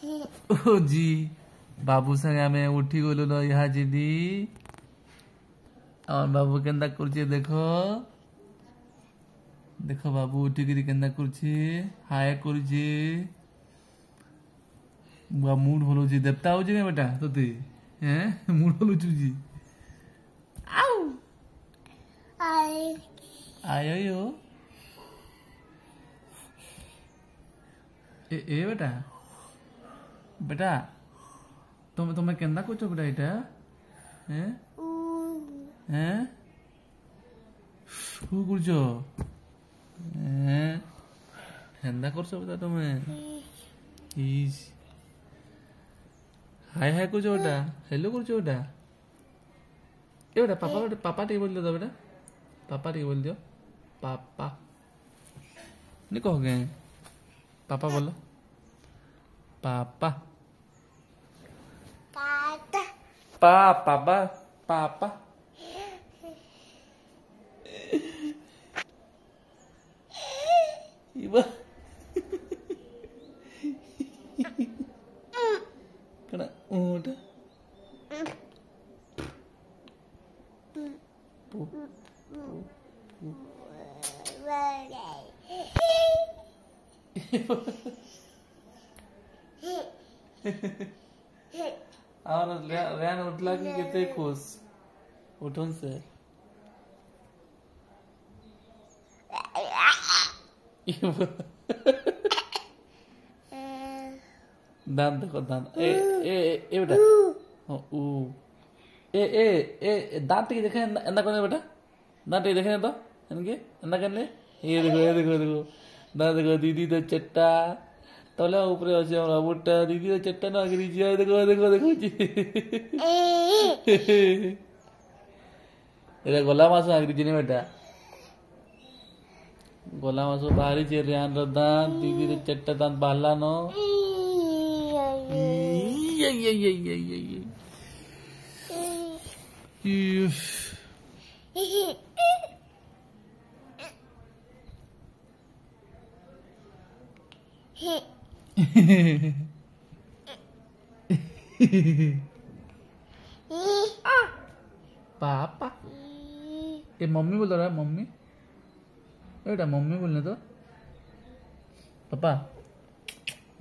ओ जी बाबू संगे आमे उठी गलु न यहाँ जीदी और बाबू केंदा करछे देखो देखो बाबू उठी गिरी केंदा करछे हाय करछे बुआ मूड भलो जी देवता हो जे बेटा तोते हैं मूड भलो जी आउ आयो यो ए बेटा बेटा तुम्हें केंदा करछो बेटा एटा हैं हैं हु करछो हैं केंदा करछो बेटा तुम्हें इस हाय हाय करछो बेटा हेलो करछो बेटा ए बेटा पापा टे बोल दो बेटा पापा टे बोल दियो पापा नहीं कहोगे पापा बोलो पापा पापा पापा इबा कना ओटा और रैन उठला कि कितने खुश उठन से दांत देखो दांत ए ए ए बेटा ओ ए ए ए दांत की देखे एंदा कोने बेटा दांत की देखे तो इनके एंदा करने ये देखो दांत देखो दीदी तो चट्टा तले ऊपर আছে আমরা বুটটা দিদি তো চট্টা না গরি যায় দেখো জি এরা গলা মাছ আগরি জিনে বেটা গলা মাছ বাহারি যে রিয়ান দাঁত দিদি তো চট্টা দাঁত বাহলানো पापा ये मम्मी बोल रहा है मम्मी बेटा मम्मी बोलने तो पापा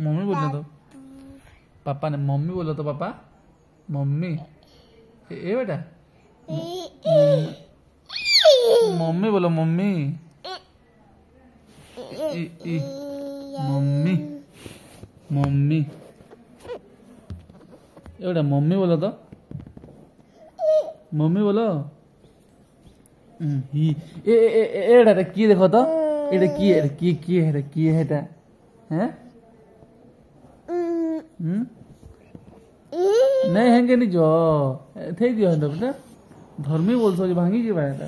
मम्मी बोलने तो पापा ने मम्मी बोला तो पापा मम्मी ए बेटा मम्मी बोलो मम्मी मम्मी मम्मी एवढा मम्मी बोलो तो मम्मी बोलो ए ए एड़ा रे की देखो तो एड़ा की है ता हैं नहीं हेंगे नहीं जो थे दियो हंदा बेटा धर्मी बोलसो जे भांगी जे बायता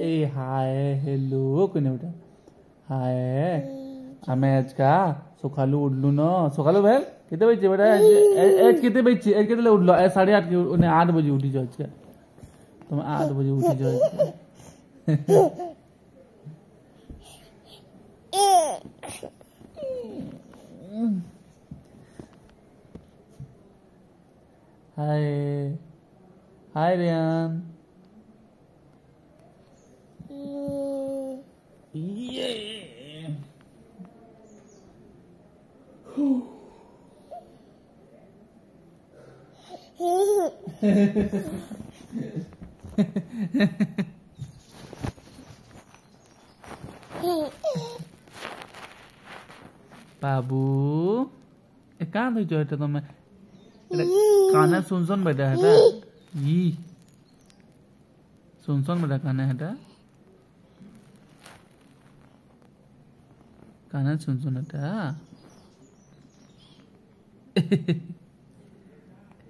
ए हाय हेलो कोने बेटा हाय आमे आज का सकालू उठलू न सकालू भेल केते बजे बेटा आज केते बजे आज केते उठलो 8:30 के ओने 8 बजे उठी जाओ आज का तुम 8 बजे उठी जाओ हाय हाय रियान ये बाबू ए कहाँ थी जो तो मैं काना सुन बेटा है ये सुन बेटा काना है काना सुन बेटा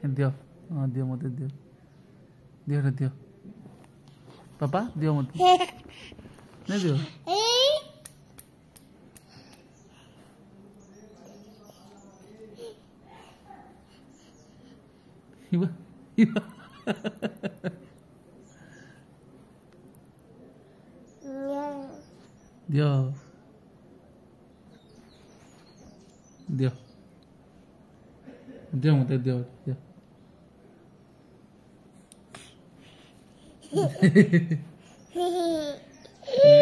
दियो हाँ दियो मत दियो दियो दियो पापा दियो मत नहीं दियो Iba Iba दियो दियो दियो मत दियो दियो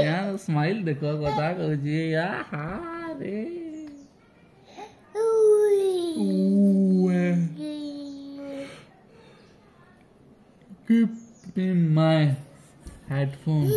यार स्माइल देखो बता जी यार रे keep in my headphone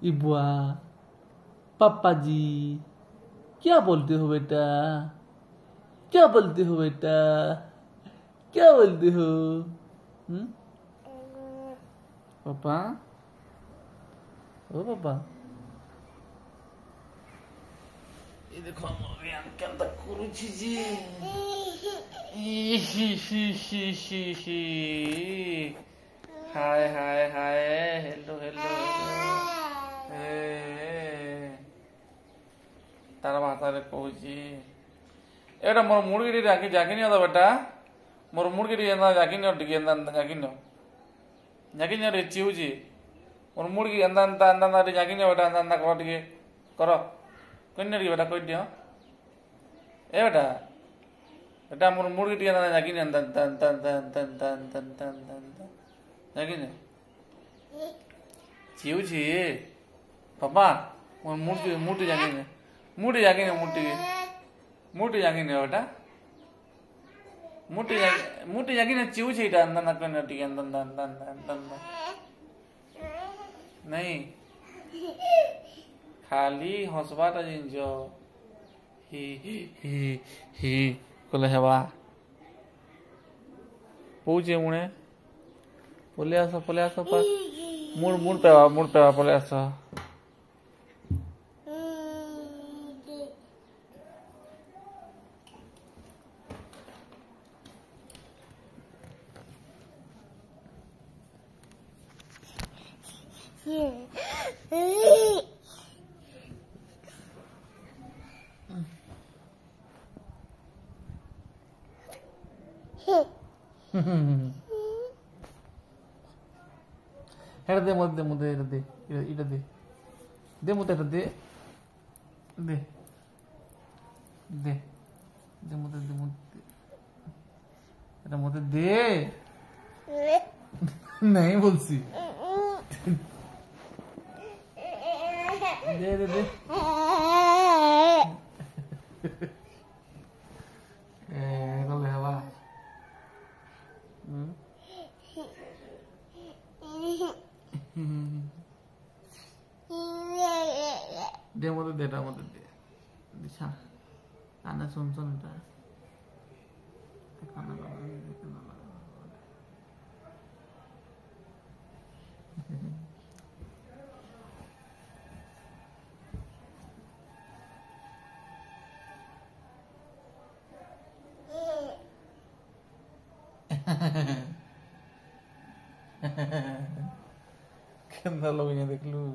इबुआ पापा जी क्या बोलते हो बेटा क्या बोलते हो बेटा क्या बोलते हो पापा ओ पापा ये देखो हम क्या तक करूँ चीज़ हाय हाय हाय हेलो हेलो तारा भाषा कौची एटा मोर मुर्गी जाकी जाकिनी तो बेटा मोर मुर्गी जाकिनी टिके जाकिनी जाकिनी रे चिउची मोर मुर्गी अंदा जाकिनी बेटा अंदा कर टिके कर कन्या टिके बेटा कह दियो ए बेटा बेटा मोर मुर्गी टिके जाकिनी जाकिनी चिउची पापा मोर मुर्गी जाकिनी मुटी जागिने मुटी जागिने बेटा मुटी जागिने चिउ छीटा अंदर न करने टिके अंदर नहीं खाली हंसबाटा जिंजो ही कोले हेबा पूछे मुने पोले आसो पा मुड़ पेवा पोले आसो हेड दे मुद्दे इट दे मुद्दे दे मुद्दे दे नहीं बोलसी दे दे मुझे देटा मुझे दे दिशा काना सुन ता काना केंदा लोग ये देख लूं